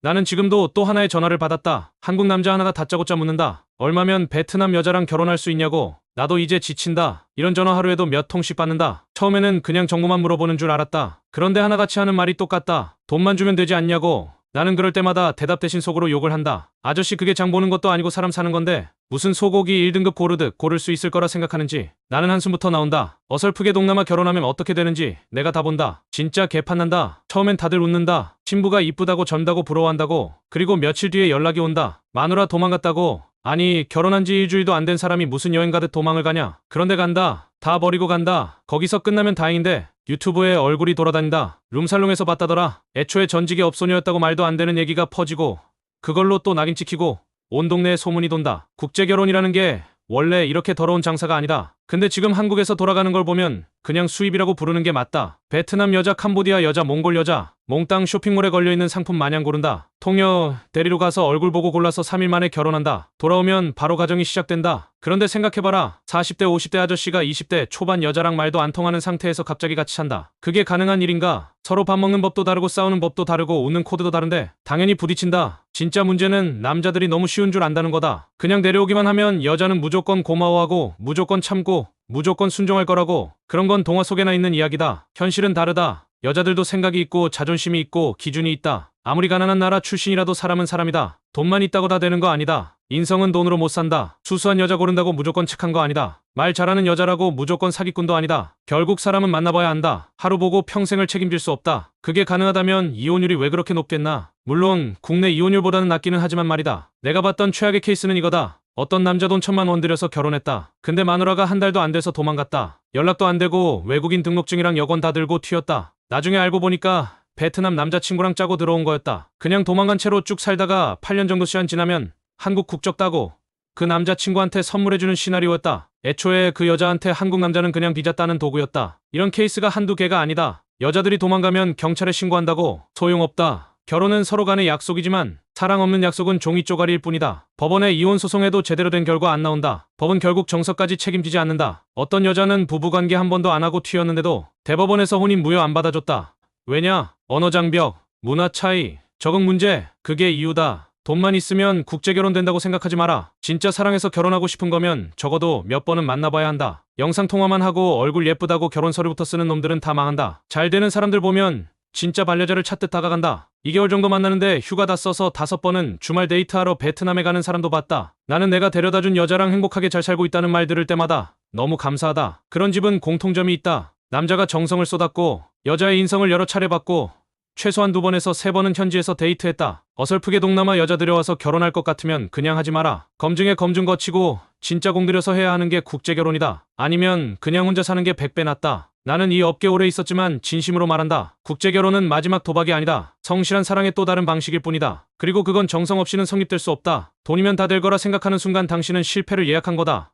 나는 지금도 또 하나의 전화를 받았다. 한국 남자 하나가 다짜고짜 묻는다. 얼마면 베트남 여자랑 결혼할 수 있냐고. 나도 이제 지친다. 이런 전화 하루에도 몇 통씩 받는다. 처음에는 그냥 정보만 물어보는 줄 알았다. 그런데 하나같이 하는 말이 똑같다. 돈만 주면 되지 않냐고. 나는 그럴 때마다 대답 대신 속으로 욕을 한다. 아저씨 그게 장 보는 것도 아니고 사람 사는 건데 무슨 소고기 1등급 고르듯 고를 수 있을 거라 생각하는지. 나는 한숨부터 나온다. 어설프게 동남아 결혼하면 어떻게 되는지 내가 다 본다. 진짜 개판난다. 처음엔 다들 웃는다. 신부가 이쁘다고 젊다고 부러워한다고. 그리고 며칠 뒤에 연락이 온다. 마누라 도망갔다고. 아니 결혼한 지 일주일도 안 된 사람이 무슨 여행 가듯 도망을 가냐. 그런데 간다. 다 버리고 간다. 거기서 끝나면 다행인데 유튜브에 얼굴이 돌아다닌다. 룸살롱에서 봤다더라. 애초에 전직의 업소녀였다고 말도 안 되는 얘기가 퍼지고 그걸로 또 낙인 찍히고 온 동네에 소문이 돈다. 국제결혼이라는 게 원래 이렇게 더러운 장사가 아니다. 근데 지금 한국에서 돌아가는 걸 보면 그냥 수입이라고 부르는 게 맞다. 베트남 여자, 캄보디아 여자, 몽골 여자 몽땅 쇼핑몰에 걸려있는 상품 마냥 고른다. 통여 데리러 가서 얼굴 보고 골라서 3일 만에 결혼한다. 돌아오면 바로 가정이 시작된다. 그런데 생각해봐라. 40대 50대 아저씨가 20대 초반 여자랑 말도 안 통하는 상태에서 갑자기 같이 산다. 그게 가능한 일인가? 서로 밥 먹는 법도 다르고 싸우는 법도 다르고 웃는 코드도 다른데 당연히 부딪힌다. 진짜 문제는 남자들이 너무 쉬운 줄 안다는 거다. 그냥 내려오기만 하면 여자는 무조건 고마워하고 무조건 참고 무조건 순종할 거라고. 그런 건 동화 속에나 있는 이야기다. 현실은 다르다. 여자들도 생각이 있고 자존심이 있고 기준이 있다. 아무리 가난한 나라 출신이라도 사람은 사람이다. 돈만 있다고 다 되는 거 아니다. 인성은 돈으로 못 산다. 수수한 여자 고른다고 무조건 착한 거 아니다. 말 잘하는 여자라고 무조건 사기꾼도 아니다. 결국 사람은 만나봐야 한다. 하루 보고 평생을 책임질 수 없다. 그게 가능하다면 이혼율이 왜 그렇게 높겠나? 물론 국내 이혼율보다는 낮기는 하지만 말이다. 내가 봤던 최악의 케이스는 이거다. 어떤 남자 돈 1,000만 원 들여서 결혼했다. 근데 마누라가 한 달도 안 돼서 도망갔다. 연락도 안 되고 외국인 등록증이랑 여권 다 들고 튀었다. 나중에 알고 보니까 베트남 남자친구랑 짜고 들어온 거였다. 그냥 도망간 채로 쭉 살다가 8년 정도 시간 지나면 한국 국적 따고 그 남자친구한테 선물해주는 시나리오였다. 애초에 그 여자한테 한국 남자는 그냥 비자 따는 도구였다. 이런 케이스가 한두 개가 아니다. 여자들이 도망가면 경찰에 신고한다고. 소용없다. 결혼은 서로 간의 약속이지만 사랑 없는 약속은 종이 쪼가리일 뿐이다. 법원에 이혼 소송해도 제대로 된 결과 안 나온다. 법은 결국 정서까지 책임지지 않는다. 어떤 여자는 부부관계 한 번도 안 하고 튀었는데도 대법원에서 혼인 무효 안 받아줬다. 왜냐? 언어 장벽, 문화 차이, 적응 문제, 그게 이유다. 돈만 있으면 국제결혼 된다고 생각하지 마라. 진짜 사랑해서 결혼하고 싶은 거면 적어도 몇 번은 만나봐야 한다. 영상통화만 하고 얼굴 예쁘다고 결혼 서류부터 쓰는 놈들은 다 망한다. 잘 되는 사람들 보면 진짜 반려자를 찾듯 다가간다. 2개월 정도 만나는데 휴가 다 써서 5번은 주말 데이트하러 베트남에 가는 사람도 봤다. 나는 내가 데려다준 여자랑 행복하게 잘 살고 있다는 말 들을 때마다 너무 감사하다. 그런 집은 공통점이 있다. 남자가 정성을 쏟았고 여자의 인성을 여러 차례 받고 최소한 2번에서 3번은 현지에서 데이트했다. 어설프게 동남아 여자 들여와서 결혼할 것 같으면 그냥 하지 마라. 검증에 검증 거치고 진짜 공들여서 해야 하는 게 국제결혼이다. 아니면 그냥 혼자 사는 게 100배 낫다. 나는 이 업계에 오래 있었지만 진심으로 말한다. 국제결혼은 마지막 도박이 아니다. 성실한 사랑의 또 다른 방식일 뿐이다. 그리고 그건 정성 없이는 성립될 수 없다. 돈이면 다 될 거라 생각하는 순간 당신은 실패를 예약한 거다.